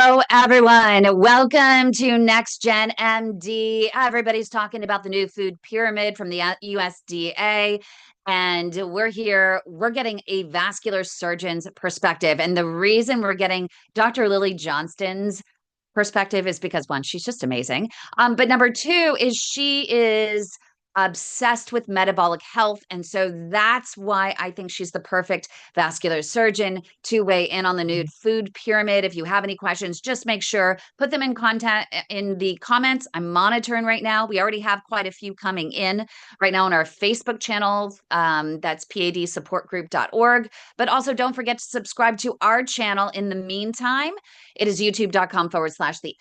Hello, everyone. Welcome to Next Gen MD. Everybody's talking about the new food pyramid from the USDA. And we're here, we're getting a vascular surgeon's perspective. And the reason we're getting Dr. Lily Johnston's perspective is because one, she's just amazing. But number two is she is obsessed with metabolic health. And so that's why I think she's the perfect vascular surgeon to weigh in on the new food pyramid. If you have any questions, just make sure, put them in contact in the comments. I'm monitoring right now. We already have quite a few coming in right now on our Facebook channel. That's padsupportgroup.org. But also don't forget to subscribe to our channel in the meantime. It is youtube.com/the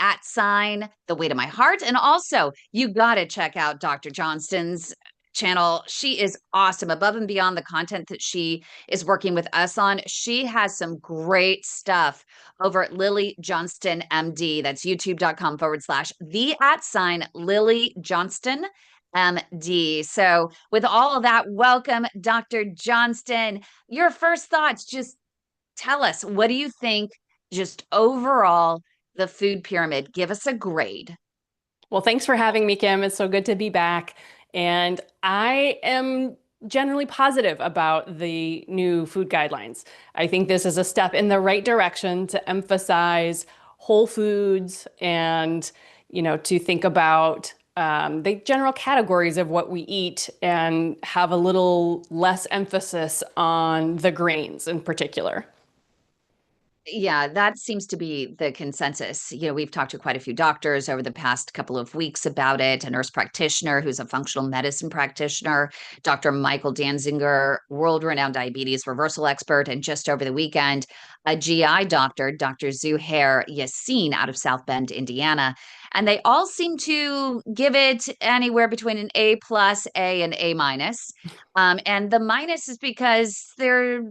@ the way to my heart. And also, you got to check out Dr. Johnston's channel. She is awesome. Above and beyond the content that she is working with us on, she has some great stuff over at Lily Johnston MD. That's youtube.com/the @ Lily Johnston MD. So, with all of that, welcome, Dr. Johnston. Your first thoughts, just tell us, what do you think, just overall, the food pyramid? Give us a grade. Well, thanks for having me, Kim. It's so good to be back. And I am generally positive about the new food guidelines. I think this is a step in the right direction to emphasize whole foods and, to think about the general categories of what we eat and have a little less emphasis on the grains in particular. Yeah, that seems to be the consensus. We've talked to quite a few doctors over the past couple of weeks about it, a nurse practitioner who's a functional medicine practitioner, Dr. Michael Danziger, world-renowned diabetes reversal expert, and just over the weekend, a GI doctor, Dr. Zuhair Yassin out of South Bend, Indiana. And they all seem to give it anywhere between an A+, A, and A-. And the minus is because they're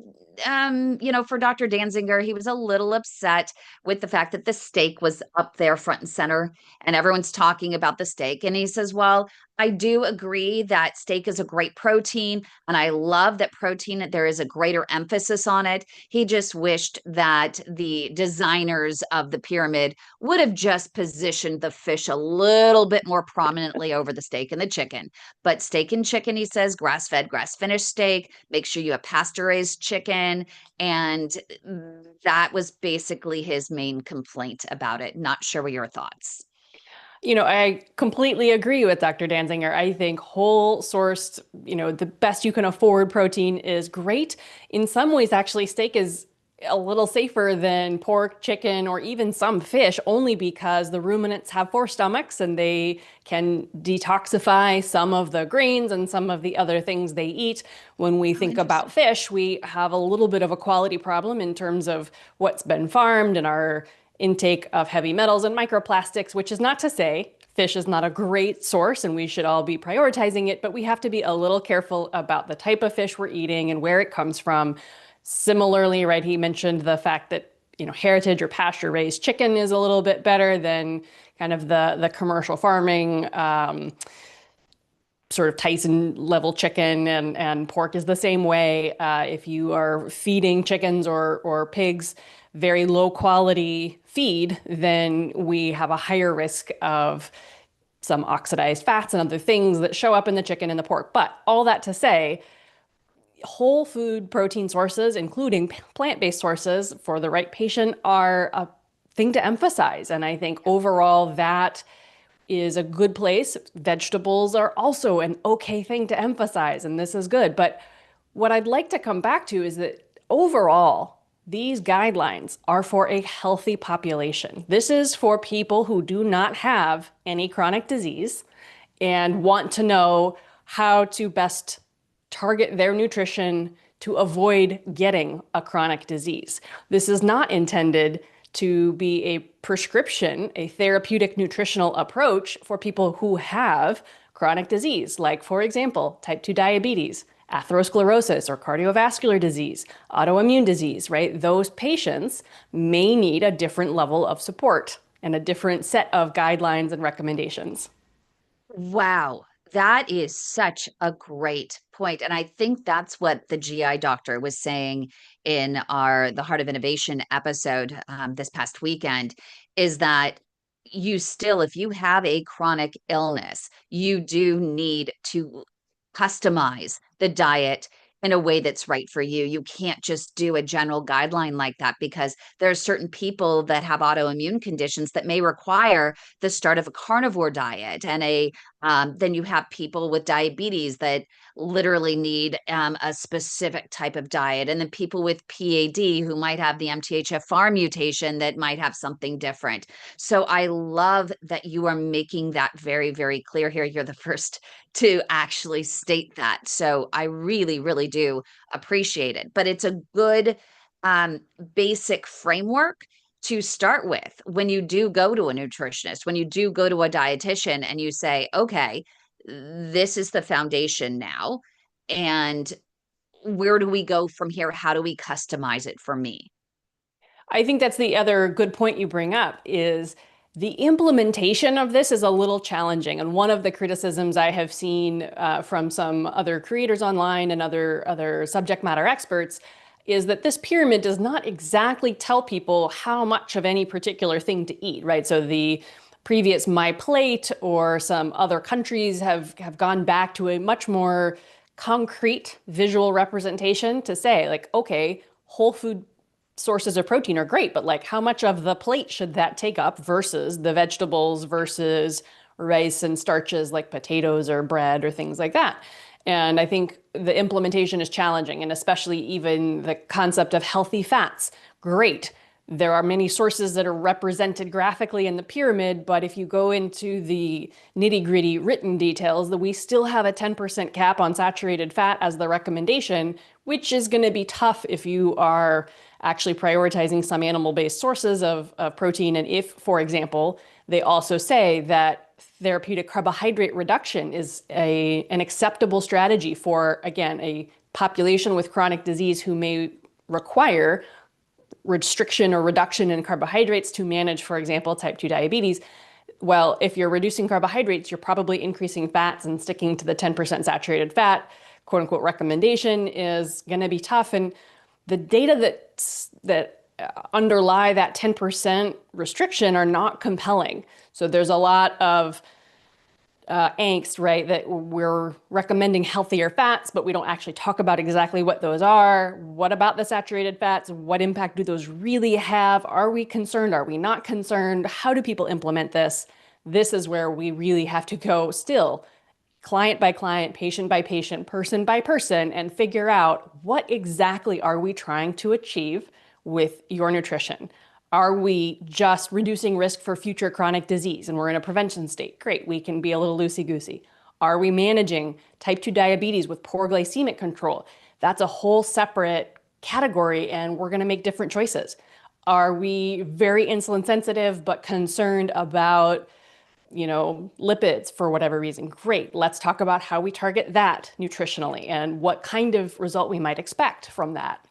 for Dr. Danziger, he was a little upset with the fact that the steak was up there front and center, and everyone's talking about the steak. And he says, well, I do agree that steak is a great protein, and I love that protein, there is a greater emphasis on it. He just wished that the designers of the pyramid would have just positioned the fish a little bit more prominently over the steak and the chicken. But steak and chicken, he says, grass-fed, grass-finished steak, make sure you have pasture-raised chicken. And that was basically his main complaint about it. Not sure what your thoughts. I completely agree with Dr. Danziger. I think whole sourced, the best you can afford protein is great. In some ways, actually, steak is a little safer than pork, chicken, or even some fish, only because the ruminants have 4 stomachs and they can detoxify some of the grains and some of the other things they eat. When we think about fish, we have a little bit of a quality problem in terms of what's been farmed and our intake of heavy metals and microplastics, which is not to say fish is not a great source and we should all be prioritizing it, but we have to be a little careful about the type of fish we're eating and where it comes from. Similarly, right, he mentioned the fact that, heritage or pasture-raised chicken is a little bit better than kind of the commercial farming, sort of Tyson level chicken, and pork is the same way. If you are feeding chickens or pigs very low quality feed, then we have a higher risk of some oxidized fats and other things that show up in the chicken and the pork. But all that to say, whole food protein sources, including plant-based sources for the right patient, are a thing to emphasize. And I think overall that is a good place. Vegetables are also an okay thing to emphasize, and this is good. But what I'd like to come back to is that overall, these guidelines are for a healthy population. This is for people who do not have any chronic disease and want to know how to best target their nutrition to avoid getting a chronic disease. This is not intended to be a prescription, a therapeutic nutritional approach for people who have chronic disease, like, for example, type 2 diabetes, atherosclerosis, or cardiovascular disease, autoimmune disease, right? Those patients may need a different level of support and a different set of guidelines and recommendations. Wow. That is such a great point. And I think that's what the GI doctor was saying in our The Heart of Innovation episode this past weekend, is that you still, if you have a chronic illness, you do need to customize the diet in a way that's right for you. You can't just do a general guideline like that, because there are certain people that have autoimmune conditions that may require the start of a carnivore diet, and a then you have people with diabetes that literally need a specific type of diet. And then people with PAD who might have the MTHFR mutation that might have something different. So I love that you are making that very, very clear here. You're the first to actually state that. So I really, really do appreciate it. But it's a good um, basic framework to start with when you do go to a nutritionist, when you do go to a dietitian and you say, okay, this is the foundation now. And where do we go from here? How do we customize it for me? I think that's the other good point you bring up is the implementation of this is a little challenging. And one of the criticisms I have seen from some other creators online and other subject matter experts is that this pyramid does not exactly tell people how much of any particular thing to eat, right? So the previous My Plate or some other countries have gone back to a much more concrete visual representation to say, like, okay, whole food sources of protein are great, but like how much of the plate should that take up versus the vegetables versus rice and starches like potatoes or bread or things like that. And I think the implementation is challenging, and especially even the concept of healthy fats. Great. There are many sources that are represented graphically in the pyramid, but if you go into the nitty-gritty written details, that we still have a 10% cap on saturated fat as the recommendation, which is going to be tough if you are actually prioritizing some animal-based sources of protein. And if, for example, they also say that therapeutic carbohydrate reduction is an acceptable strategy for, again, a population with chronic disease who may require restriction or reduction in carbohydrates to manage, for example, type 2 diabetes. Well, if you're reducing carbohydrates, you're probably increasing fats, and sticking to the 10% saturated fat, quote unquote, recommendation is going to be tough. And the data that underlie that 10% restriction are not compelling. So there's a lot of angst, right? That we're recommending healthier fats, but we don't actually talk about exactly what those are. What about the saturated fats? What impact do those really have? Are we concerned? Are we not concerned? How do people implement this? This is where we really have to go still, client by client, patient by patient, person by person, and figure out what exactly are we trying to achieve with your nutrition. Are we just reducing risk for future chronic disease and we're in a prevention state? Great, we can be a little loosey-goosey. Are we managing type 2 diabetes with poor glycemic control? That's a whole separate category, and we're going to make different choices. Are we very insulin sensitive but concerned about lipids for whatever reason? Great. Let's talk about how we target that nutritionally and what kind of result we might expect from that.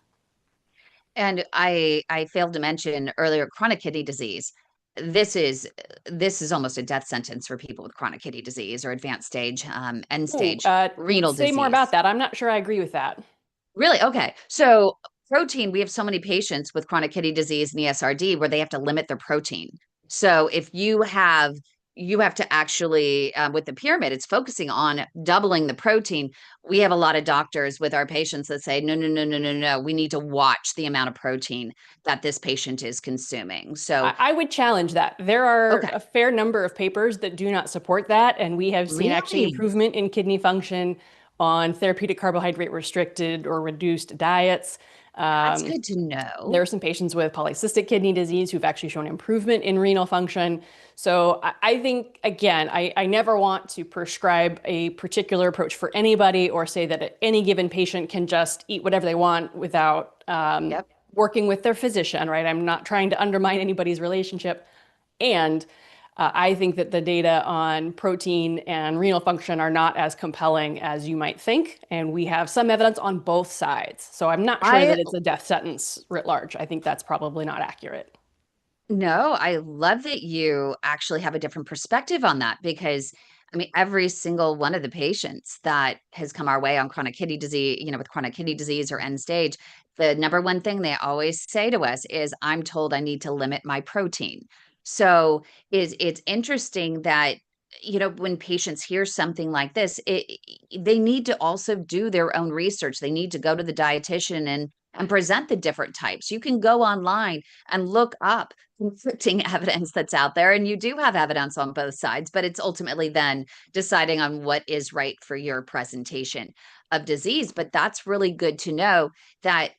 And I failed to mention earlier chronic kidney disease. This is this is almost a death sentence for people with chronic kidney disease or advanced stage, end Ooh, stage renal say more about disease. that. I'm not sure I agree with that. Really? Okay. So protein, we have so many patients with chronic kidney disease and ESRD where they have to limit their protein. So if you have to actually, with the pyramid, it's focusing on doubling the protein. We have a lot of doctors with our patients that say, no, no, no, no, no, no. We need to watch the amount of protein that this patient is consuming. So, I would challenge that. There are okay. a fair number of papers that do not support that, and we have seen actually Really? improvement in kidney function on therapeutic carbohydrate restricted or reduced diets. That's Um, good to There know. are some patients with polycystic kidney disease who've actually shown improvement in renal function. So I think, again, I never want to prescribe a particular approach for anybody or say that any given patient can just eat whatever they want without Yep. working with their physician, right? I'm not trying to undermine anybody's relationship. And I think that the data on protein and renal function are not as compelling as you might think. And we have some evidence on both sides. So I'm not sure I that it's a death sentence writ large. I think that's probably not accurate. No, I love that you actually have a different perspective on that, because I mean, every single one of the patients that has come our way on chronic kidney disease, with chronic kidney disease or end stage, the number one thing they always say to us is, I'm told I need to limit my protein. So it's interesting that, when patients hear something like this, they need to also do their own research. They need to go to the dietitian and present the different types. You can go online and look up conflicting evidence that's out there, and you do have evidence on both sides, but it's ultimately then deciding on what is right for your presentation of disease. But that's really good to know that,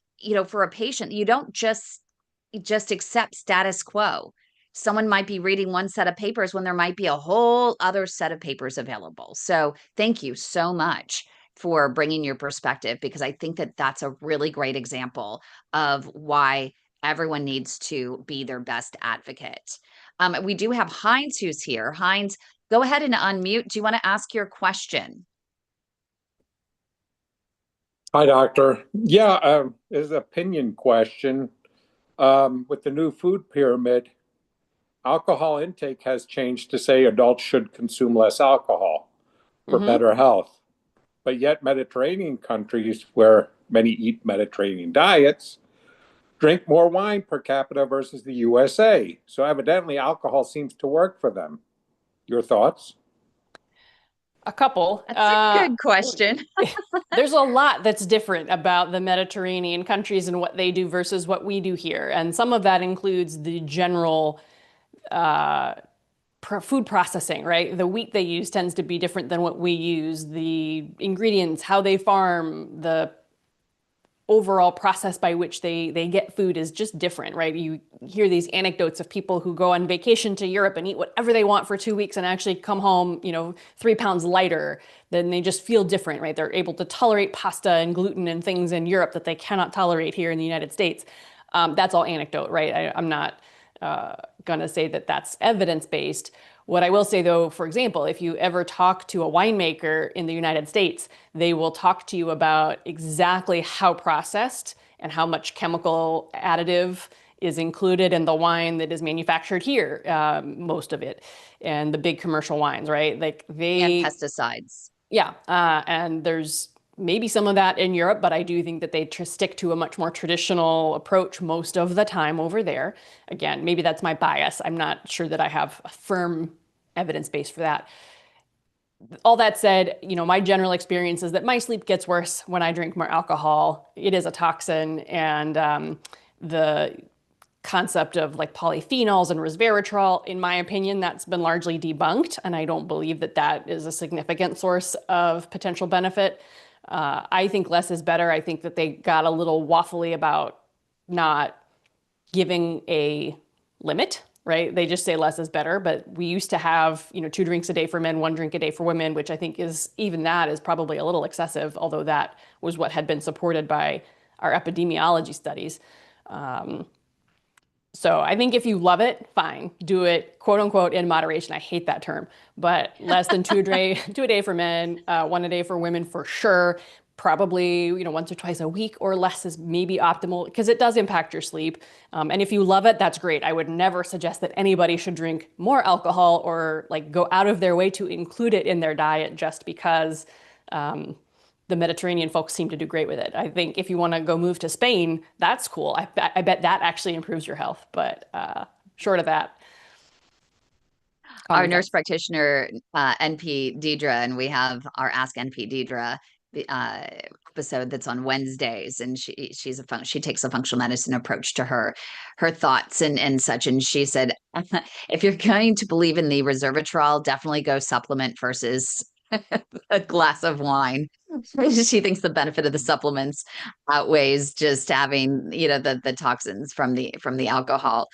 for a patient, you don't just accept status quo. Someone might be reading one set of papers when there might be a whole other set of papers available. So thank you so much for bringing your perspective, because I think that that's a really great example of why everyone needs to be their best advocate. We do have Heinz who's here. Heinz, go ahead and unmute. Do you want to ask your question? Hi, doctor. Yeah, it's an opinion question. With the new food pyramid, alcohol intake has changed to say adults should consume less alcohol for better health. But yet Mediterranean countries, where many eat Mediterranean diets, drink more wine per capita versus the USA. So evidently alcohol seems to work for them. Your thoughts? A couple. That's a good question. There's a lot that's different about the Mediterranean countries and what they do versus what we do here. And some of that includes the general food processing, right? The wheat they use tends to be different than what we use. The ingredients, how they farm, the overall process by which they get food is just different, right? You hear these anecdotes of people who go on vacation to Europe and eat whatever they want for 2 weeks and actually come home, 3 pounds lighter. Then they just feel different, right? They're able to tolerate pasta and gluten and things in Europe that they cannot tolerate here in the United States. That's all anecdote, right? I'm not going to say that that's evidence-based. What I will say, though, for example, if you ever talk to a winemaker in the United States, they will talk to you about exactly how processed and how much chemical additive is included in the wine that is manufactured here, most of it, and the big commercial wines, right? And pesticides. Yeah, and there's maybe some of that in Europe, but I do think that they stick to a much more traditional approach most of the time over there. Again, maybe that's my bias. I'm not sure that I have a firm evidence base for that. All that said, my general experience is that my sleep gets worse when I drink more alcohol. It is a toxin, and the concept of like polyphenols and resveratrol, in my opinion, that's been largely debunked, and I don't believe that that is a significant source of potential benefit. I think less is better. I think that they got a little waffly about not giving a limit, right? They just say less is better, but we used to have, 2 drinks a day for men, 1 drink a day for women, which I think is probably a little excessive, although that was what had been supported by our epidemiology studies. So I think if you love it, fine, do it, quote unquote, in moderation. I hate that term, but less than 2 a day for men, 1 a day for women for sure. Probably, once or twice a week or less is maybe optimal, because it does impact your sleep. And if you love it, that's great. I would never suggest that anybody should drink more alcohol or like go out of their way to include it in their diet just because the Mediterranean folks seem to do great with it. I think if you want to go move to Spain, that's cool. I bet that actually improves your health, but short of that. Our nurse practitioner, NP Deidre, and we have our Ask NP Deidre episode that's on Wednesdays, and she takes a functional medicine approach to her thoughts and such. And she said, if you're going to believe in the resveratrol, definitely go supplement versus a glass of wine. She thinks the benefit of the supplements outweighs just having, the toxins from the alcohol.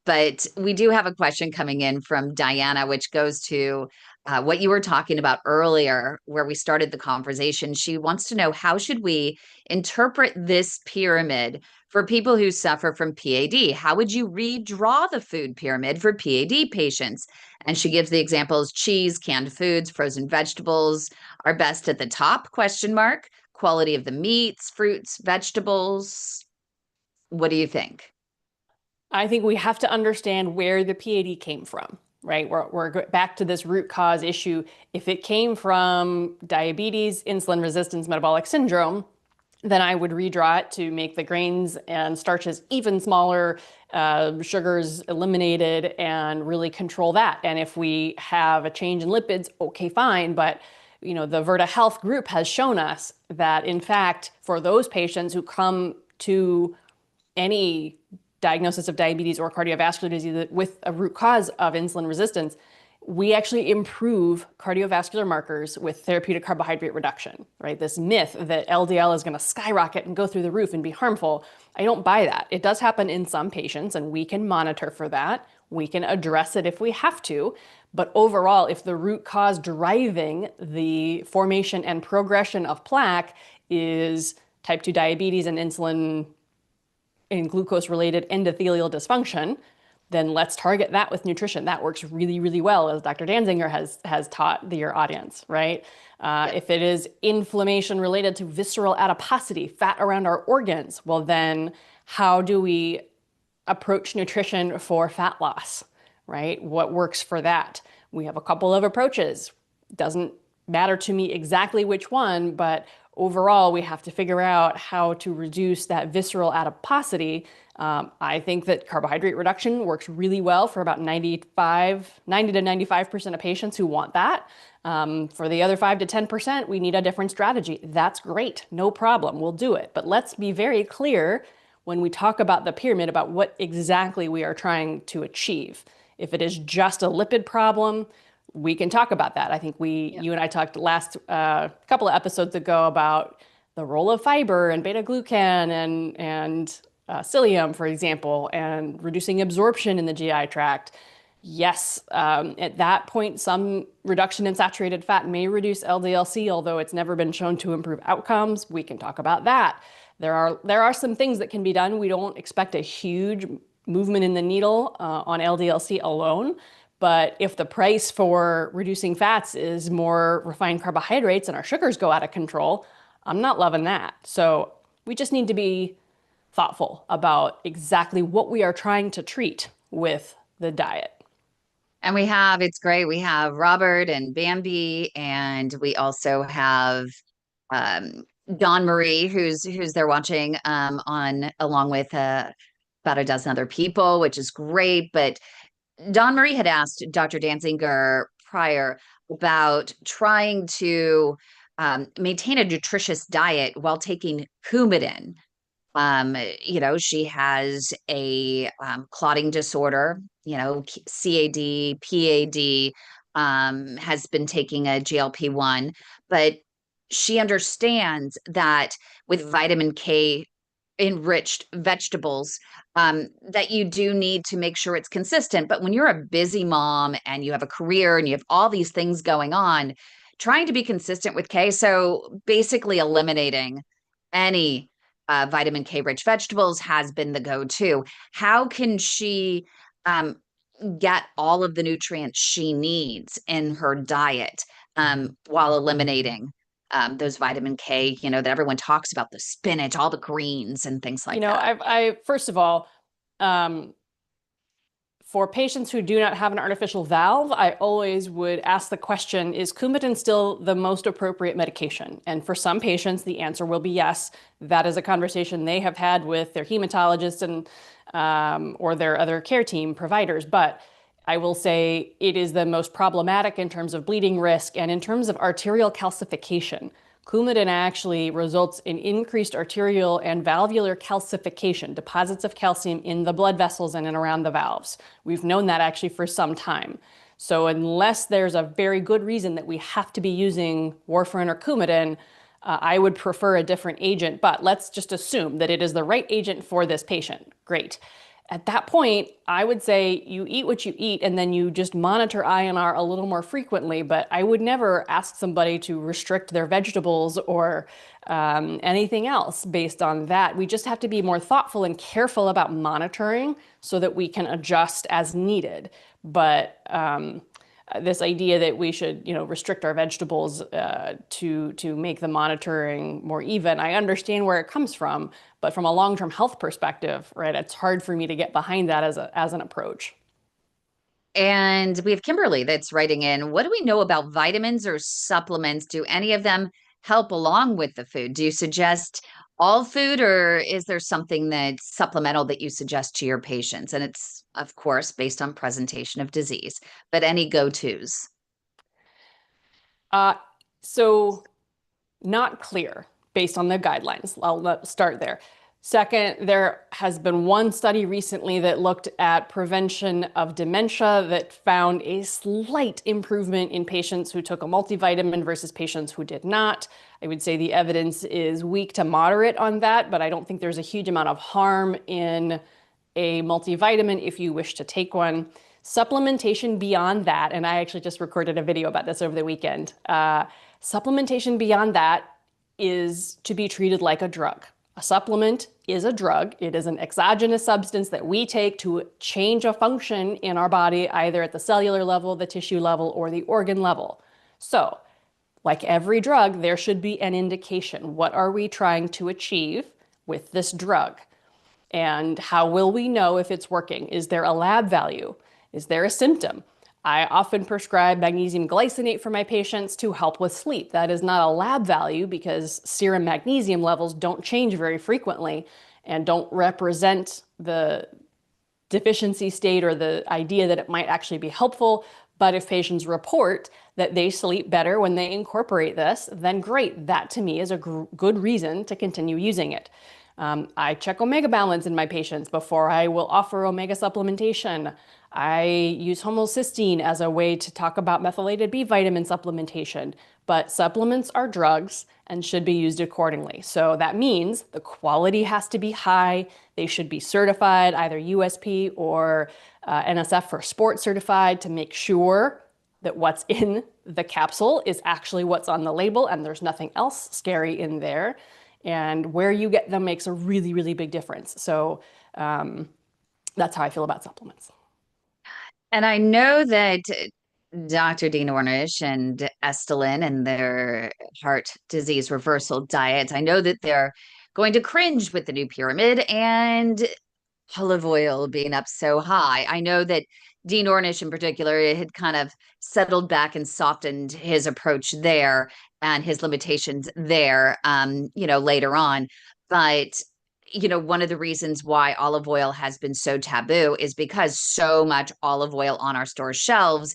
But we do have a question coming in from Diana, which goes to what you were talking about earlier, where we started the conversation. She wants to know, how should we interpret this pyramid for people who suffer from PAD? How would you redraw the food pyramid for PAD patients? And she gives the examples: cheese, canned foods, frozen vegetables are best at the top, question mark. Quality of the meats, fruits, vegetables. What do you think? I think we have to understand where the PAD came from. right? We're back to this root cause issue. If it came from diabetes, insulin resistance, metabolic syndrome, then I would redraw it to make the grains and starches even smaller, sugars eliminated, and really control that. And if we have a change in lipids, okay, fine. But the Virta Health group has shown us that, in fact, for those patients who come to any diagnosis of diabetes or cardiovascular disease with a root cause of insulin resistance, we actually improve cardiovascular markers with therapeutic carbohydrate reduction, right? This myth that LDL is going to skyrocket and go through the roof and be harmful, I don't buy that. It does happen in some patients, and we can monitor for that. We can address it if we have to. But overall, if the root cause driving the formation and progression of plaque is type 2 diabetes and insulin and glucose-related endothelial dysfunction, then let's target that with nutrition. That works really, really well, as Dr. Danziger has taught your audience, right? If it is inflammation related to visceral adiposity, fat around our organs, well then how do we approach nutrition for fat loss, right? What works for that? We have a couple of approaches. Doesn't matter to me exactly which one, but overall, we have to figure out how to reduce that visceral adiposity. I think that carbohydrate reduction works really well for about 90 to 95% of patients who want that. For the other 5 to 10%, we need a different strategy. That's great, no problem, we'll do it. But let's be very clear when we talk about the pyramid about what exactly we are trying to achieve. If it is just a lipid problem, we can talk about that. I think you and I talked last couple of episodes ago about the role of fiber and beta glucan and psyllium, for example, and reducing absorption in the GI tract. Yes, at that point, some reduction in saturated fat may reduce LDL-C, although it's never been shown to improve outcomes. We can talk about that. There are some things that can be done. We don't expect a huge movement in the needle on LDL-C alone. But if the price for reducing fats is more refined carbohydrates and our sugars go out of control, I'm not loving that. So we just need to be thoughtful about exactly what we are trying to treat with the diet. And it's great. We have Robert and Bambi, and we also have Dawn Marie, who's there watching along with about a dozen other people, which is great. But Dawn Marie had asked Dr. Danziger prior about trying to maintain a nutritious diet while taking Coumadin. She has a clotting disorder, CAD, PAD, has been taking a GLP-1, but she understands that with vitamin K enriched vegetables, that you do need to make sure it's consistent. But when you're a busy mom and you have a career and you have all these things going on, trying to be consistent with K, so basically eliminating any vitamin K rich vegetables has been the go-to. How can she get all of the nutrients she needs in her diet while eliminating those vitamin K, that everyone talks about, the spinach, all the greens and things like that? I first of all, for patients who do not have an artificial valve, I always would ask the question, is Coumadin still the most appropriate medication? And for some patients, the answer will be yes. That is a conversation they have had with their hematologist and or their other care team providers. But I will say it is the most problematic in terms of bleeding risk and in terms of arterial calcification. Coumadin actually results in increased arterial and valvular calcification, deposits of calcium in the blood vessels and in around the valves. We've known that actually for some time. So unless there's a very good reason that we have to be using warfarin or Coumadin, I would prefer a different agent, but let's just assume that it is the right agent for this patient. Great. At that point, I would say you eat what you eat and then you just monitor INR a little more frequently, but I would never ask somebody to restrict their vegetables or anything else based on that. We just have to be more thoughtful and careful about monitoring so that we can adjust as needed. But this idea that we should, restrict our vegetables to make the monitoring more even, I understand where it comes from, but from a long-term health perspective, right, it's hard for me to get behind that as an approach. And we have Kimberly that's writing in, what do we know about vitamins or supplements? Do any of them help along with the food? Do you suggest all food, or is there something that's supplemental that you suggest to your patients? And it's, of course, based on presentation of disease, but any go-tos? So not clear based on the guidelines. Let's start there. Second, there has been one study recently that looked at prevention of dementia that found a slight improvement in patients who took a multivitamin versus patients who did not. I would say the evidence is weak to moderate on that, but I don't think there's a huge amount of harm in a multivitamin if you wish to take one. Supplementation beyond that, and I actually just recorded a video about this over the weekend. Supplementation beyond that is to be treated like a drug. A supplement is a drug. It is an exogenous substance that we take to change a function in our body, either at the cellular level, the tissue level, or the organ level. So, like every drug, there should be an indication. What are we trying to achieve with this drug? And how will we know if it's working? Is there a lab value? Is there a symptom? I often prescribe magnesium glycinate for my patients to help with sleep. That is not a lab value because serum magnesium levels don't change very frequently and don't represent the deficiency state or the idea that it might actually be helpful. But if patients report that they sleep better when they incorporate this, then great. That to me is a good reason to continue using it. I check omega balance in my patients before I will offer omega supplementation. I use homocysteine as a way to talk about methylated B vitamin supplementation, but supplements are drugs and should be used accordingly. So that means the quality has to be high. They should be certified, either USP or NSF for sport certified, to make sure that what's in the capsule is actually what's on the label and there's nothing else scary in there. And where you get them makes a really, really big difference. So that's how I feel about supplements. And I know that Dr. Dean Ornish and Estelin and their heart disease reversal diets, I know that they're going to cringe with the new pyramid and olive oil being up so high. I know that Dean Ornish in particular had kind of settled back and softened his approach there and his limitations there, later on. But one of the reasons why olive oil has been so taboo is because so much olive oil on our store shelves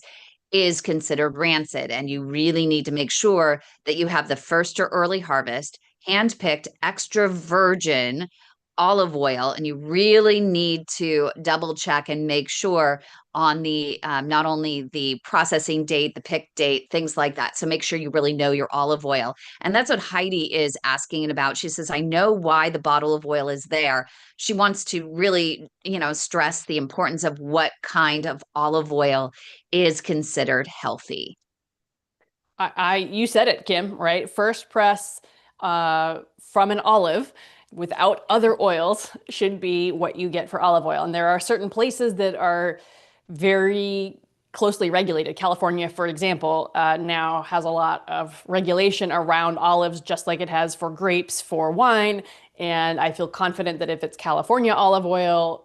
is considered rancid. And you really need to make sure that you have the first or early harvest, hand-picked, extra virgin olive oil, and you really need to double check and make sure on the not only the processing date, the pick date, things like that. So make sure you really know your olive oil. And that's what Heidi is asking about. She says, I know why the bottle of oil is there. She wants to really, stress the importance of what kind of olive oil is considered healthy. You said it, Kim, right? First press from an olive without other oils should be what you get for olive oil. And there are certain places that are very closely regulated. California, for example, now has a lot of regulation around olives, just like it has for grapes, for wine. And I feel confident that if it's California olive oil,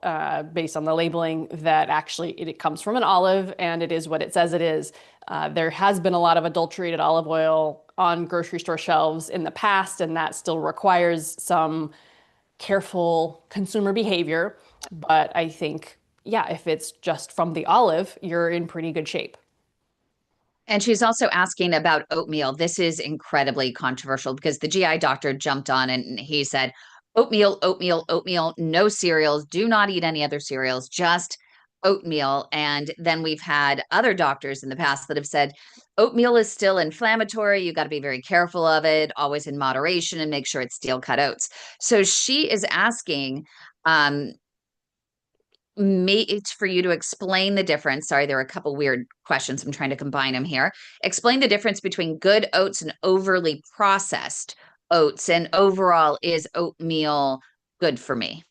based on the labeling, that actually it comes from an olive and it is what it says it is. There has been a lot of adulterated olive oil on grocery store shelves in the past, and that still requires some careful consumer behavior. But I think, yeah, if it's just from the olive, you're in pretty good shape. And she's also asking about oatmeal. This is incredibly controversial because the GI doctor jumped on and he said, oatmeal, oatmeal, oatmeal, no cereals, do not eat any other cereals, just oatmeal. And then we've had other doctors in the past that have said, oatmeal is still inflammatory. You got to be very careful of it, always in moderation, and make sure it's steel cut oats. So she is asking, it's for you to explain the difference. Sorry, there are a couple weird questions. I'm trying to combine them here. Explain the difference between good oats and overly processed oats. And overall, is oatmeal good for me?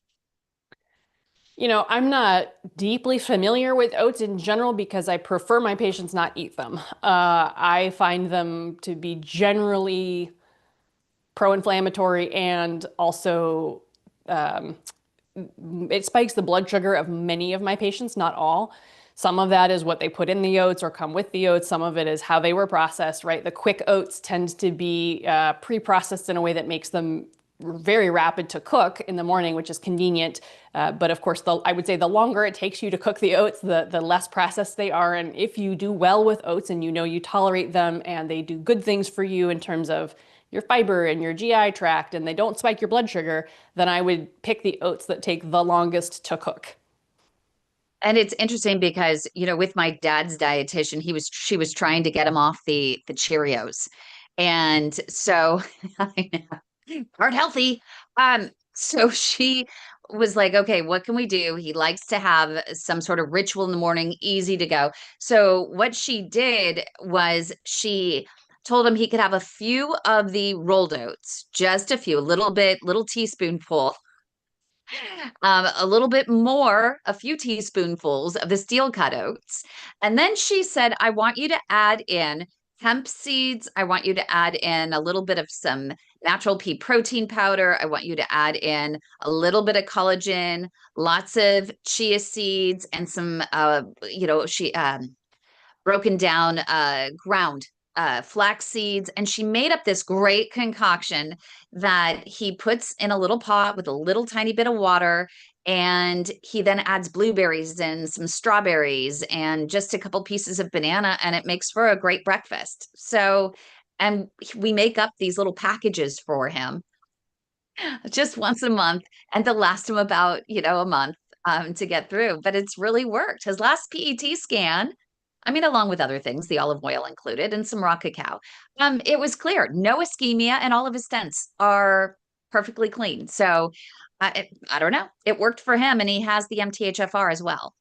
I'm not deeply familiar with oats in general because I prefer my patients not eat them. I find them to be generally pro-inflammatory and also it spikes the blood sugar of many of my patients, not all. Some of that is what they put in the oats or come with the oats. Some of it is how they were processed, right? The quick oats tend to be pre-processed in a way that makes them very rapid to cook in the morning, which is convenient. But of course, I would say the longer it takes you to cook the oats, the less processed they are. And if you do well with oats and you know you tolerate them and they do good things for you in terms of your fiber and your GI tract and they don't spike your blood sugar, then I would pick the oats that take the longest to cook. And it's interesting because, with my dad's dietitian, she was trying to get him off the Cheerios. And so I know, heart healthy. So she was like, okay, what can we do? He likes to have some sort of ritual in the morning, easy to go. So what she did was she told him he could have a few of the rolled oats, just a few, a little teaspoonful, a little bit more, a few teaspoonfuls of the steel cut oats. And then she said, I want you to add in hemp seeds. I want you to add in a little bit of some natural pea protein powder. I want you to add in a little bit of collagen, lots of chia seeds, and some, she broken down ground flax seeds. And she made up this great concoction that he puts in a little pot with a little tiny bit of water. And he then adds blueberries and some strawberries and just a couple pieces of banana, and it makes for a great breakfast. So, and we make up these little packages for him just once a month, and they'll last him about, a month to get through. But it's really worked. His last PET scan, I mean, along with other things, the olive oil included, and some raw cacao, it was clear, no ischemia, and all of his stents are perfectly clean. So I don't know. It worked for him, and he has the MTHFR as well.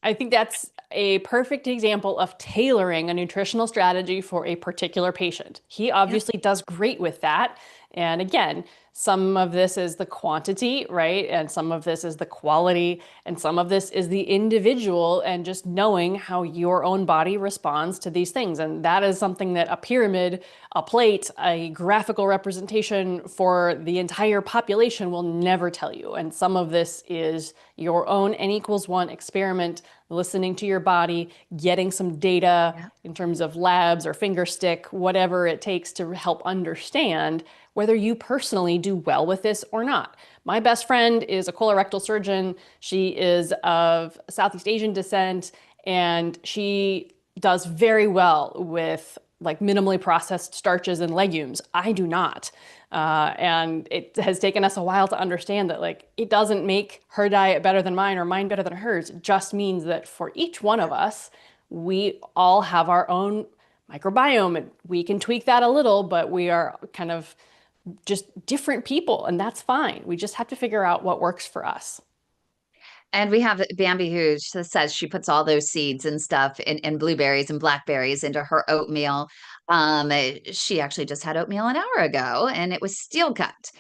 I think that's a perfect example of tailoring a nutritional strategy for a particular patient. He obviously does great with that. And again, some of this is the quantity, right? And some of this is the quality, and some of this is the individual and just knowing how your own body responds to these things. And that is something that a pyramid, a plate, a graphical representation for the entire population will never tell you. And some of this is your own N=1 experiment, listening to your body, getting some data in terms of labs or finger stick, whatever it takes to help understand whether you personally do well with this or not. My best friend is a colorectal surgeon. She is of Southeast Asian descent, and she does very well with like minimally processed starches and legumes. I do not. And it has taken us a while to understand that it doesn't make her diet better than mine or mine better than hers. It just means that for each one of us, we all have our own microbiome, and we can tweak that a little, but we are kind of just different people, and that's fine. We just have to figure out what works for us. And we have Bambi, who says she puts all those seeds and stuff in blueberries and blackberries into her oatmeal. She actually just had oatmeal an hour ago, and it was steel cut.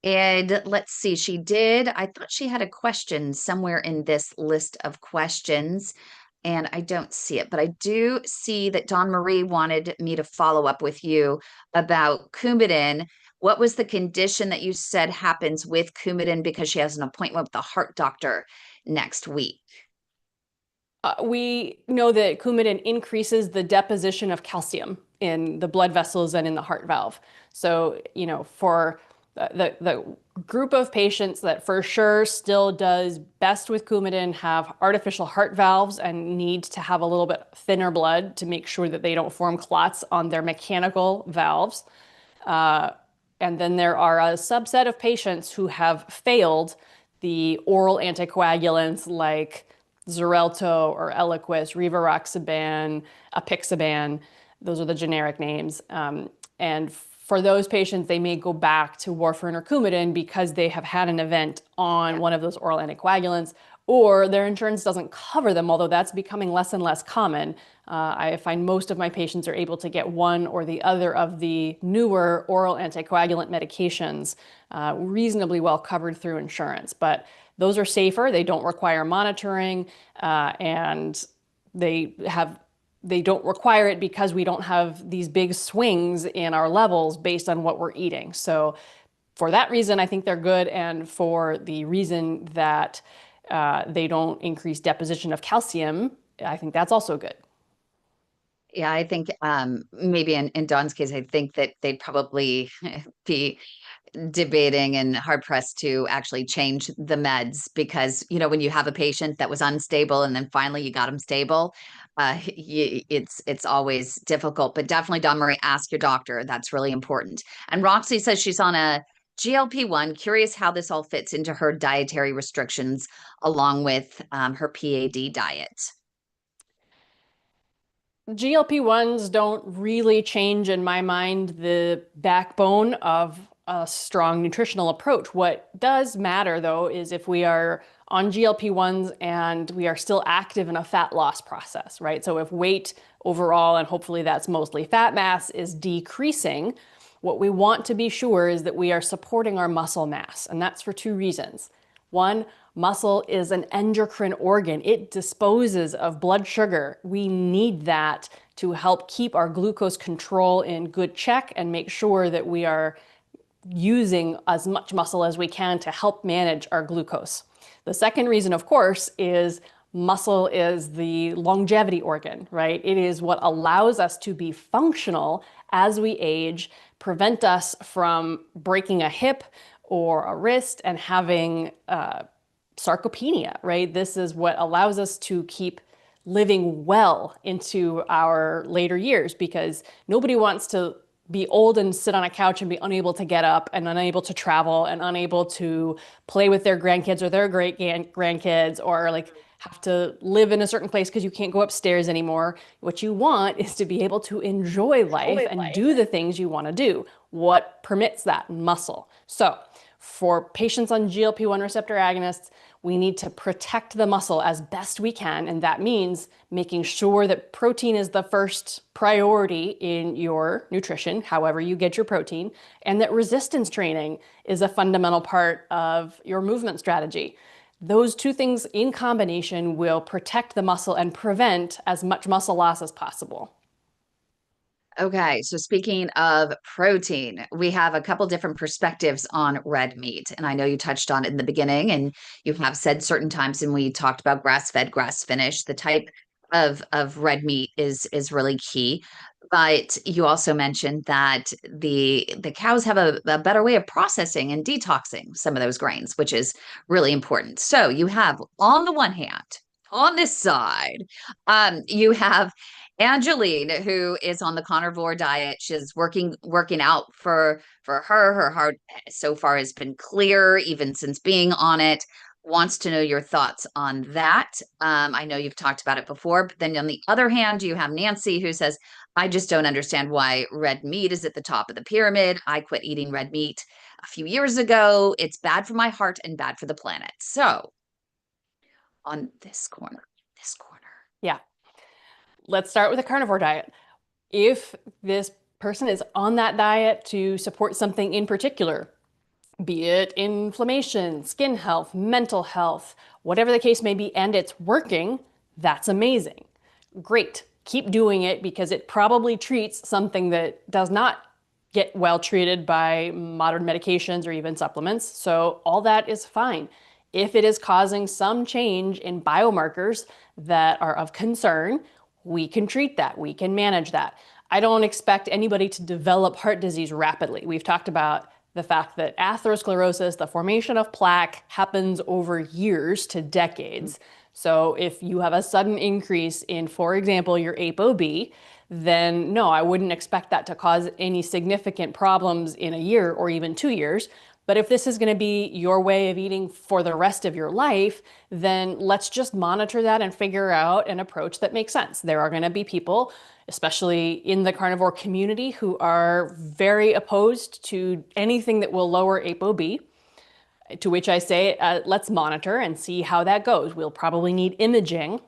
And let's see, I thought she had a question somewhere in this list of questions, and I don't see it, but I do see that Dawn Marie wanted me to follow up with you about Coumadin. What was the condition that you said happens with Coumadin, because she has an appointment with the heart doctor next week? We know that Coumadin increases the deposition of calcium in the blood vessels and in the heart valve. So, for the group of patients that for sure still does best with Coumadin have artificial heart valves and need to have a little bit thinner blood to make sure that they don't form clots on their mechanical valves. And then there are a subset of patients who have failed the oral anticoagulants like Xarelto or Eliquis, rivaroxaban, apixaban. Those are the generic names. And for those patients, they may go back to warfarin or Coumadin because they have had an event on one of those oral anticoagulants, or their insurance doesn't cover them, although that's becoming less and less common. I find most of my patients are able to get one or the other of the newer oral anticoagulant medications reasonably well covered through insurance. But those are safer, they don't require monitoring, and they don't require it because we don't have these big swings in our levels based on what we're eating. So for that reason, I think they're good. And for the reason that they don't increase deposition of calcium, I think that's also good. Yeah, I think maybe in Dawn's case, I think that they'd probably be debating and hard pressed to actually change the meds because, you know, when you have a patient that was unstable and then finally you got them stable, it's always difficult. But definitely, Dawn Marie, ask your doctor. That's really important. And Roxy says she's on a GLP-1. Curious how this all fits into her dietary restrictions along with her PAD diet. GLP-1s don't really change, in my mind, the backbone of a strong nutritional approach. What does matter, though, is if we are on GLP-1s and we are still active in a fat loss process, right? So if weight overall, and hopefully that's mostly fat mass, is decreasing, what we want to be sure is that we are supporting our muscle mass. And that's for two reasons. One, muscle is an endocrine organ. It disposes of blood sugar. We need that to help keep our glucose control in good check and make sure that we are using as much muscle as we can to help manage our glucose. The second reason, of course, is muscle is the longevity organ, right? It is what allows us to be functional as we age, prevent us from breaking a hip or a wrist and having sarcopenia, right? This is what allows us to keep living well into our later years, because nobody wants to be old and sit on a couch and be unable to get up and unable to travel and unable to play with their grandkids or their great grandkids, or like have to live in a certain place because you can't go upstairs anymore. What you want is to be able to enjoy life and do the things you want to do. What permits that? Muscle. So for patients on GLP-1 receptor agonists, we need to protect the muscle as best we can. And that means making sure that protein is the first priority in your nutrition, however you get your protein, and that resistance training is a fundamental part of your movement strategy. Those two things in combination will protect the muscle and prevent as much muscle loss as possible. Okay, so speaking of protein, we have a couple different perspectives on red meat. And I know you touched on it in the beginning, and you have said certain times, and we talked about grass-fed, grass-finished. The type of red meat is really key. But you also mentioned that the cows have a better way of processing and detoxing some of those grains, which is really important. So you have, on the one hand, on this side, you have Angeline, who is on the carnivore diet. She's working out for her. Her heart so far has been clear, even since being on it. Wants to know your thoughts on that. I know you've talked about it before, but then on the other hand, you have Nancy, who says, I just don't understand why red meat is at the top of the pyramid. I quit eating red meat a few years ago. It's bad for my heart and bad for the planet. So on this corner. Yeah. Let's start with a carnivore diet. If this person is on that diet to support something in particular, be it inflammation, skin health, mental health, whatever the case may be, and it's working, that's amazing. Great. Keep doing it, because it probably treats something that does not get well treated by modern medications or even supplements. So all that is fine. If it is causing some change in biomarkers that are of concern, we can treat that. We can manage that. I don't expect anybody to develop heart disease rapidly. We've talked about the fact that atherosclerosis, the formation of plaque, happens over years to decades. So if you have a sudden increase in, for example, your ApoB, then no, I wouldn't expect that to cause any significant problems in a year or even 2 years. But if this is going to be your way of eating for the rest of your life, then let's just monitor that and figure out an approach that makes sense. There are going to be people, especially in the carnivore community, who are very opposed to anything that will lower ApoB, to which I say, let's monitor and see how that goes. We'll probably need imaging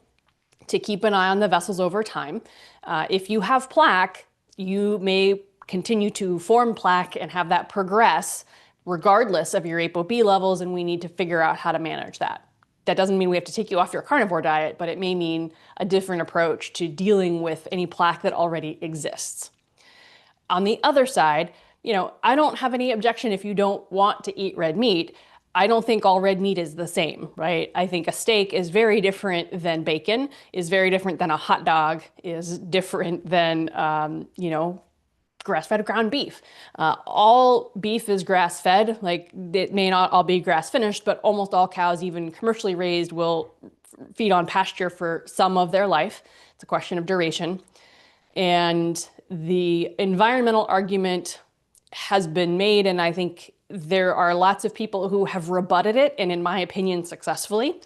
to keep an eye on the vessels over time. If you have plaque, you may continue to form plaque and have that progress regardless of your ApoB levels, and we need to figure out how to manage that. That doesn't mean we have to take you off your carnivore diet, but it may mean a different approach to dealing with any plaque that already exists. On the other side, I don't have any objection if you don't want to eat red meat. I don't think all red meat is the same, right? I think a steak is very different than bacon, is very different than a hot dog, is different than, grass-fed ground beef. All beef is grass-fed. Like, it may not all be grass-finished, but almost all cows, even commercially raised, will feed on pasture for some of their life. It's a question of duration. And the environmental argument has been made, and I think there are lots of people who have rebutted it, and in my opinion, successfully.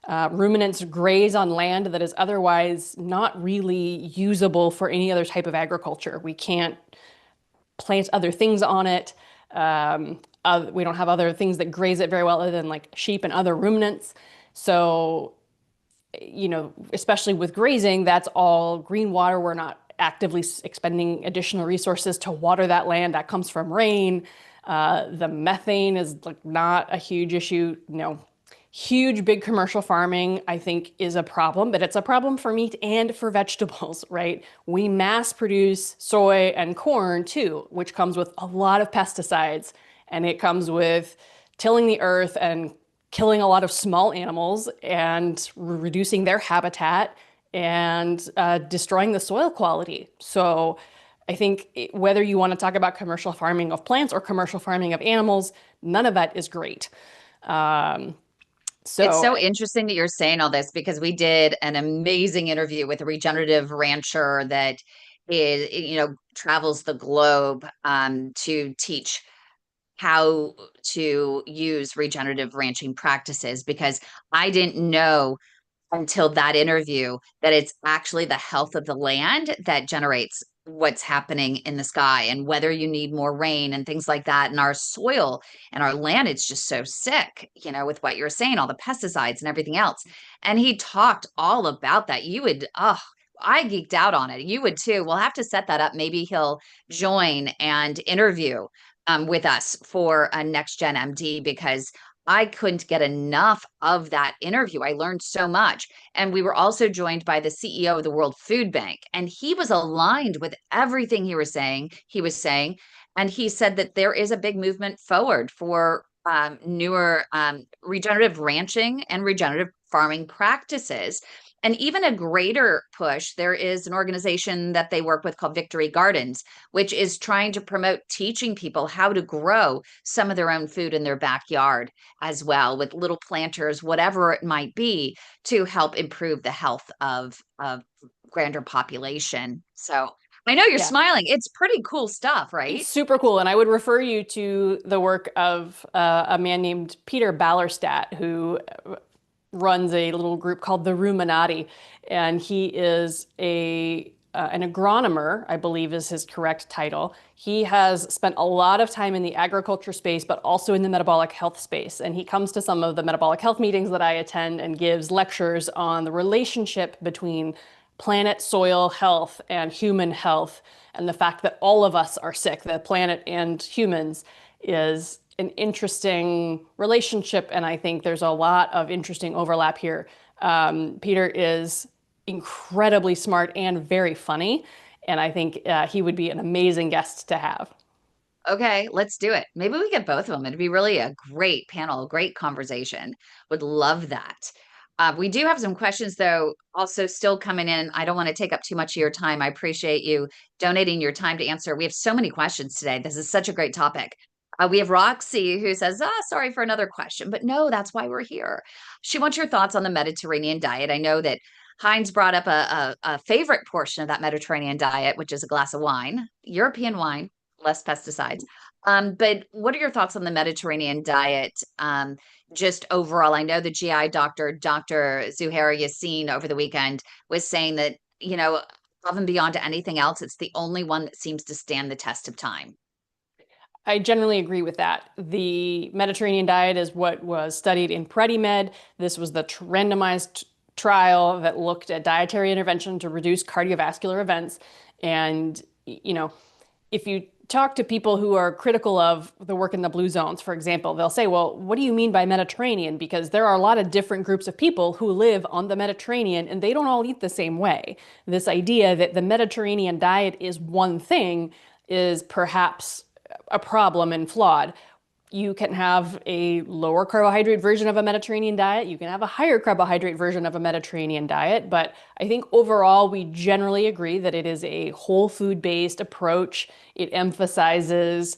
Ruminants graze on land that is otherwise not really usable for any other type of agriculture. We can't plant other things on it. We don't have other things that graze it very well other than like sheep and other ruminants. So, especially with grazing, that's all green water. We're not actively expending additional resources to water that land. That comes from rain. The methane is like not a huge issue. Huge, big commercial farming, I think, is a problem, but it's a problem for meat and for vegetables, right? We mass produce soy and corn too, which comes with a lot of pesticides, and it comes with tilling the earth and killing a lot of small animals and reducing their habitat and destroying the soil quality. So I think whether you want to talk about commercial farming of plants or commercial farming of animals, none of that is great. It's so interesting that you're saying all this, because we did an amazing interview with a regenerative rancher that travels the globe to teach how to use regenerative ranching practices, because I didn't know until that interview that it's actually the health of the land that generates what's happening in the sky and whether you need more rain and things like that. And our soil and our land, it's just so sick, with what you're saying, all the pesticides and everything else. And he talked all about that. I geeked out on it. You would too. We'll have to set that up. Maybe he'll join and interview with us for a Next Gen MD, because I couldn't get enough of that interview. I learned so much. And we were also joined by the CEO of the World Food Bank, and he was aligned with everything he was saying. And he said that there is a big movement forward for newer regenerative ranching and regenerative farming practices. And even a greater push, there is an organization that they work with called Victory Gardens, which is trying to promote teaching people how to grow some of their own food in their backyard as well, with little planters, whatever it might be, to help improve the health of grander population. So I know you're smiling. It's pretty cool stuff, right? It's super cool. And I would refer you to the work of a man named Peter Ballerstadt, who runs a little group called the Ruminati, and he is an agronomer, I believe is his correct title. He has spent a lot of time in the agriculture space, but also in the metabolic health space. And he comes to some of the metabolic health meetings that I attend and gives lectures on the relationship between planet soil health and human health, and the fact that all of us are sick, the planet and humans, is an interesting relationship, and I think there's a lot of interesting overlap here. Peter is incredibly smart and very funny, and I think he would be an amazing guest to have. Okay, let's do it. Maybe we get both of them. It'd be really a great panel, great conversation. Would love that. We do have some questions, though, also still coming in. I don't want to take up too much of your time. I appreciate you donating your time to answer. We have so many questions today. This is such a great topic. We have Roxy, who says, sorry for another question, but no, that's why we're here. She wants your thoughts on the Mediterranean diet. I know that Heinz brought up a favorite portion of that Mediterranean diet, which is a glass of wine, European wine, less pesticides. But what are your thoughts on the Mediterranean diet? Just overall, I know the GI doctor, Dr. Zuhair Yassin, over the weekend was saying that, above and beyond anything else, it's the only one that seems to stand the test of time. I generally agree with that. The Mediterranean diet is what was studied in PREDIMED. This was the randomized trial that looked at dietary intervention to reduce cardiovascular events. And, if you talk to people who are critical of the work in the blue zones, for example, they'll say, well, what do you mean by Mediterranean? Because there are a lot of different groups of people who live on the Mediterranean, and they don't all eat the same way. This idea that the Mediterranean diet is one thing is perhaps a problem and flawed. You can have a lower carbohydrate version of a Mediterranean diet. You can have a higher carbohydrate version of a Mediterranean diet. But I think overall, we generally agree that it is a whole food-based approach. It emphasizes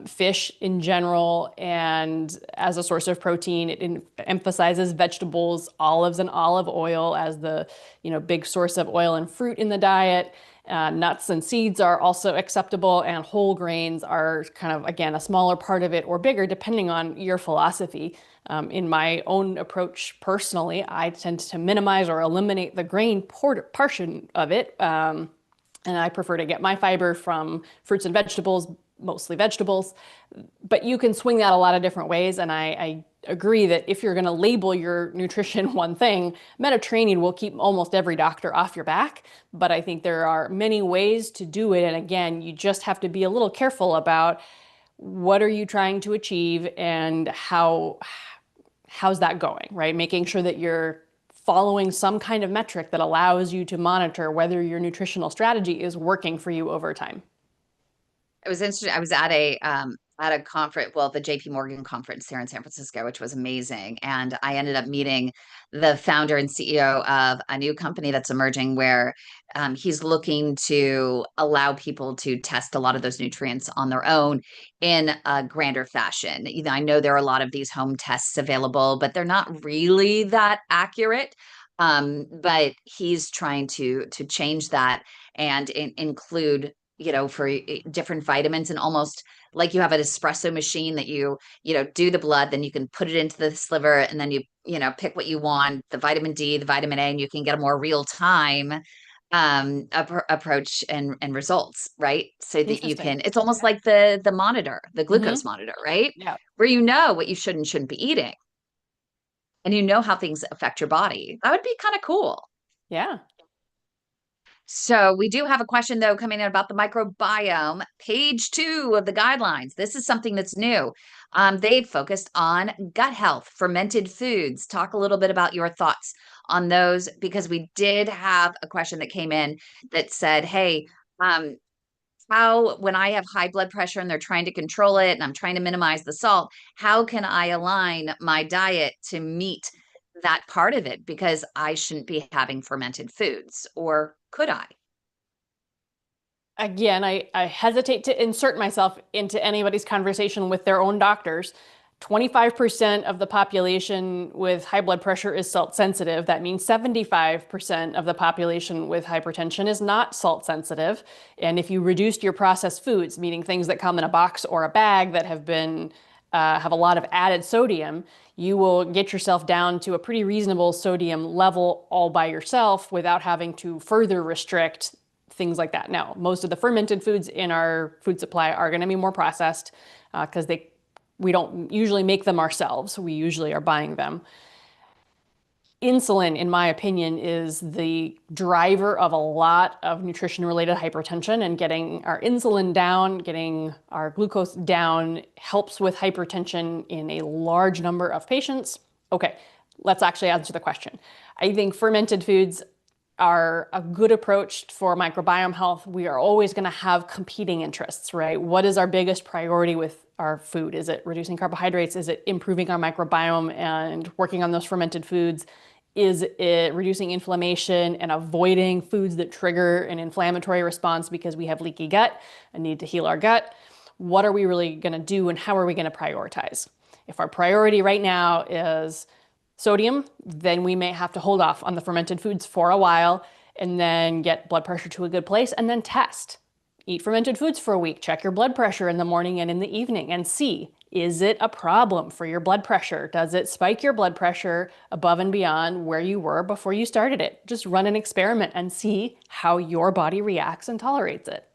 fish in general and as a source of protein. It emphasizes vegetables, olives and olive oil as the big source of oil and fruit in the diet. Nuts and seeds are also acceptable, and whole grains are kind of, again, a smaller part of it or bigger, depending on your philosophy. In my own approach personally, I tend to minimize or eliminate the grain portion of it. And I prefer to get my fiber from fruits and vegetables, mostly vegetables. But you can swing that a lot of different ways. And I agree that if you're going to label your nutrition one thing, Mediterranean will keep almost every doctor off your back. But I think there are many ways to do it. And again, you just have to be a little careful about what are you trying to achieve and how's that going, right? Making sure that you're following some kind of metric that allows you to monitor whether your nutritional strategy is working for you over time. It was interesting. I was at a conference, well, the JP Morgan conference here in San Francisco, which was amazing. And I ended up meeting the founder and CEO of a new company that's emerging where he's looking to allow people to test a lot of those nutrients on their own in a grander fashion. I know there are a lot of these home tests available, but they're not really that accurate. But he's trying to change that and include for different vitamins, and almost like you have an espresso machine that you do the blood, then you can put it into the sliver, and then you pick what you want, the vitamin D, the vitamin A, and you can get a more real time approach and results, right? So that you can, it's almost like the monitor, the glucose monitor, right? Yeah. Where you know what you should and shouldn't be eating, and you know how things affect your body. That would be kind of cool. Yeah. So we do have a question, though, coming in about the microbiome, page 2 of the guidelines. This is something that's new. They've focused on gut health, fermented foods. Talk a little bit about your thoughts on those, because we did have a question that came in that said, hey, how, when I have high blood pressure and they're trying to control it and I'm trying to minimize the salt, how can I align my diet to meet that part of it? Because I shouldn't be having fermented foods, or could I? Again, I hesitate to insert myself into anybody's conversation with their own doctors. 25% of the population with high blood pressure is salt sensitive. That means 75% of the population with hypertension is not salt sensitive. And if you reduced your processed foods, meaning things that come in a box or a bag that have a lot of added sodium, you will get yourself down to a pretty reasonable sodium level all by yourself without having to further restrict things like that. Now, most of the fermented foods in our food supply are going to be more processed because we don't usually make them ourselves. We usually are buying them. Insulin, in my opinion, is the driver of a lot of nutrition-related hypertension, and getting our insulin down, getting our glucose down helps with hypertension in a large number of patients. Okay, let's actually answer the question. I think fermented foods are a good approach for microbiome health. We are always going to have competing interests, right? What is our biggest priority with our food? Is it reducing carbohydrates? Is it improving our microbiome and working on those fermented foods? Is it reducing inflammation and avoiding foods that trigger an inflammatory response because we have leaky gut and need to heal our gut? What are we really going to do, and how are we going to prioritize? If our priority right now is sodium, then we may have to hold off on the fermented foods for a while and then get blood pressure to a good place and then test. Eat fermented foods for a week, check your blood pressure in the morning and in the evening and see, is it a problem for your blood pressure? Does it spike your blood pressure above and beyond where you were before you started it? Just run an experiment and see how your body reacts and tolerates it.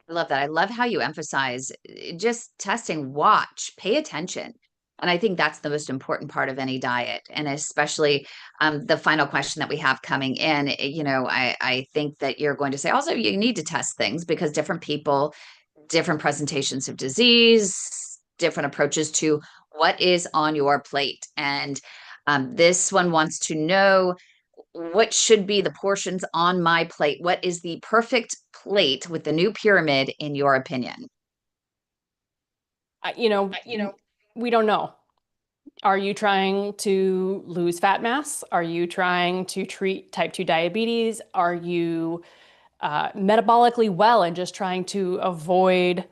I love that. I love how you emphasize just testing, watch, pay attention. And I think that's the most important part of any diet. And especially the final question that we have coming in, I think that you're going to say also you need to test things because different people, different presentations of disease, different approaches to what is on your plate. And this one wants to know, what should be the portions on my plate? What is the perfect plate with the new pyramid, in your opinion? We don't know. Are you trying to lose fat mass? Are you trying to treat type 2 diabetes? Are you metabolically well and just trying to avoid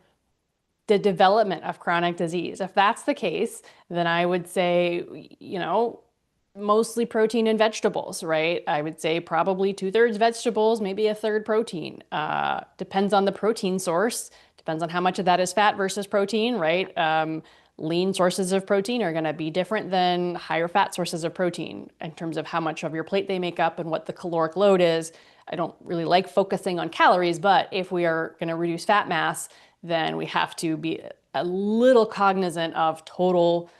the development of chronic disease? If that's the case, then I would say, mostly protein and vegetables, right? I would say probably 2/3 vegetables, maybe a third protein. Depends on the protein source. Depends on how much of that is fat versus protein, right? Lean sources of protein are going to be different than higher fat sources of protein in terms of how much of your plate they make up and what the caloric load is. I don't really like focusing on calories, but if we are going to reduce fat mass, then we have to be a little cognizant of total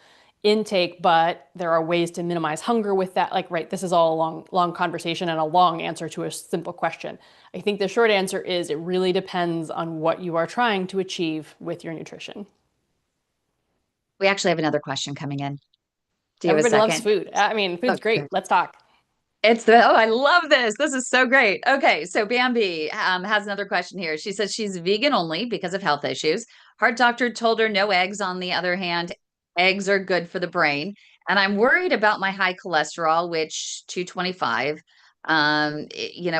intake, but there are ways to minimize hunger with that. Like, right, this is all a long conversation and a long answer to a simple question. I think the short answer is it really depends on what you are trying to achieve with your nutrition. We actually have another question coming in. Do you have a Everybody loves second? food. I mean, food's great. Okay. Let's talk. I love this. This is so great. Okay, so Bambi has another question here. She says she's vegan only because of health issues. Heart doctor told her no eggs. On the other hand, eggs are good for the brain. And I'm worried about my high cholesterol, which 225,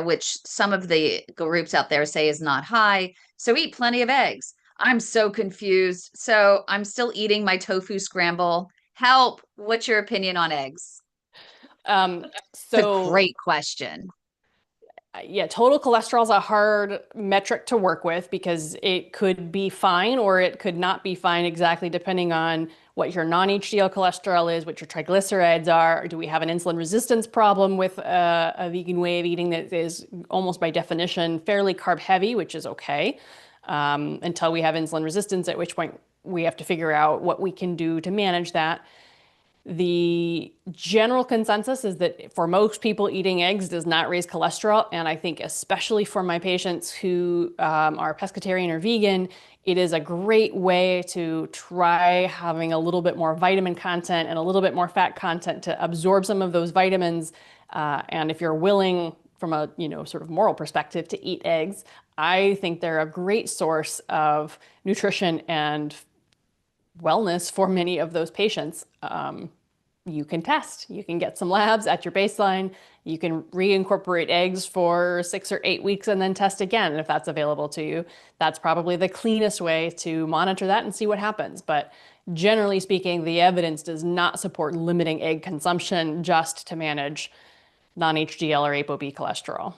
which some of the groups out there say is not high. So eat plenty of eggs. I'm so confused. So I'm still eating my tofu scramble. Help. What's your opinion on eggs? It's a great question. Yeah, total cholesterol is a hard metric to work with because it could be fine or it could not be fine exactly depending on what your non-HDL cholesterol is, what your triglycerides are. Do we have an insulin resistance problem with a vegan way of eating that is almost by definition fairly carb heavy, which is okay, until we have insulin resistance, at which point we have to figure out what we can do to manage that. The general consensus is that for most people, eating eggs does not raise cholesterol. And I think especially for my patients who are pescatarian or vegan, it is a great way to try having a little bit more vitamin content and a little bit more fat content to absorb some of those vitamins. And if you're willing from a sort of moral perspective to eat eggs, I think they're a great source of nutrition and wellness for many of those patients. You can test. You can get some labs at your baseline. You can reincorporate eggs for 6 or 8 weeks and then test again if that's available to you. That's probably the cleanest way to monitor that and see what happens. But generally speaking, the evidence does not support limiting egg consumption just to manage non-HDL or ApoB cholesterol.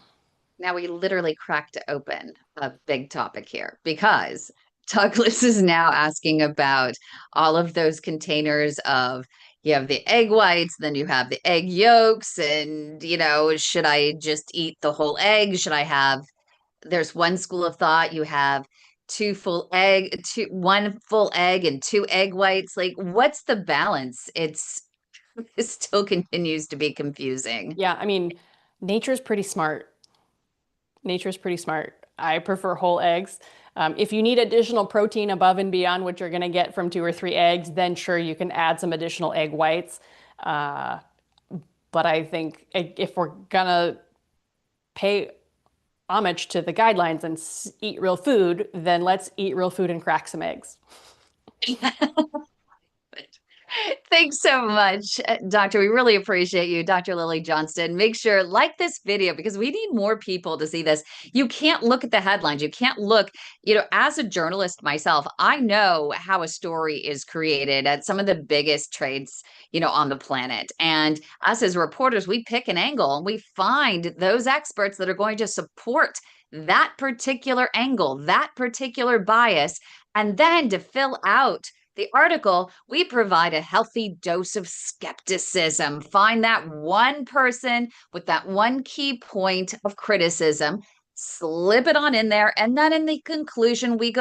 Now we literally cracked open a big topic here because Douglas is now asking about all of those containers of you have the egg whites, then you have the egg yolks, and should I just eat the whole egg? There's one school of thought, you have one full egg and 2 egg whites. Like, what's the balance? It still continues to be confusing. Yeah, I mean, nature's pretty smart. Nature's pretty smart. I prefer whole eggs. If you need additional protein above and beyond what you're going to get from 2 or 3 eggs, then sure, you can add some additional egg whites. But I think if we're going to pay homage to the guidelines and eat real food, then let's eat real food and crack some eggs. Thanks so much, Doctor. We really appreciate you, Dr. Lily Johnston. Make sure like this video because we need more people to see this. You can't look at the headlines. You can't look, as a journalist myself, I know how a story is created at some of the biggest trades, on the planet. And us as reporters, we pick an angle and we find those experts that are going to support that particular angle, that particular bias, and then to fill out the article, we provide a healthy dose of skepticism. Find that one person with that one key point of criticism, slip it on in there, and then in the conclusion, we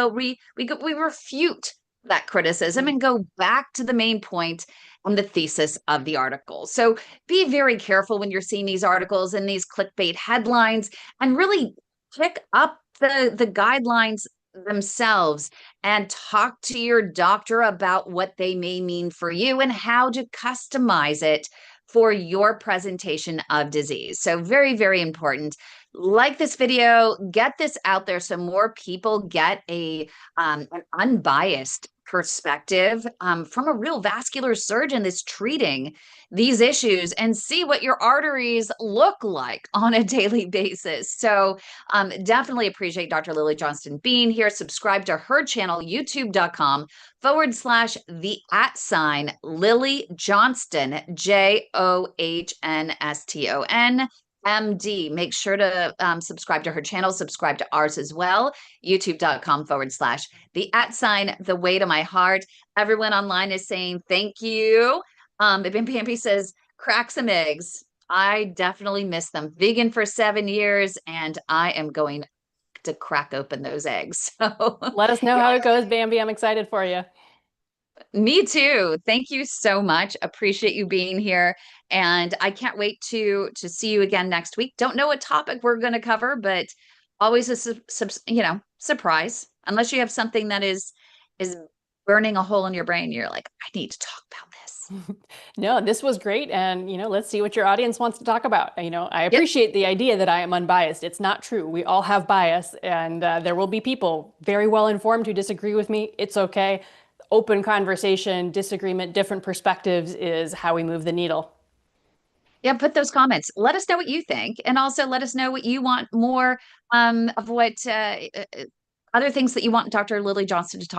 refute that criticism and go back to the main point and the thesis of the article. So be very careful when you're seeing these articles and these clickbait headlines, and really pick up the guidelines themselves and talk to your doctor about what they may mean for you and how to customize it for your presentation of disease. So very, very important. Like this video, get this out there so more people get an unbiased perspective from a real vascular surgeon that's treating these issues, and see what your arteries look like on a daily basis. So definitely appreciate Dr. Lily Johnston being here. Subscribe to her channel, youtube.com/the @Lily Johnston, Johnston. MD. Make sure to subscribe to her channel, subscribe to ours as well, youtube.com/the way to my heart. Everyone online is saying thank you. Bambi says, crack some eggs. I definitely miss them. Vegan for 7 years, and I am going to crack open those eggs. So let us know how it goes, Bambi. I'm excited for you. Me too. Thank you so much. Appreciate you being here. And I can't wait to see you again next week. Don't know what topic we're going to cover, but always a surprise. Unless you have something that is burning a hole in your brain, you're like, I need to talk about this. No, this was great. And, let's see what your audience wants to talk about. I appreciate the idea that I am unbiased. It's not true. We all have bias, and there will be people very well informed who disagree with me. It's okay. Open conversation, disagreement, different perspectives is how we move the needle. Yeah, put those comments. Let us know what you think. And also let us know what you want more of, what other things that you want Dr. Lily Johnston to talk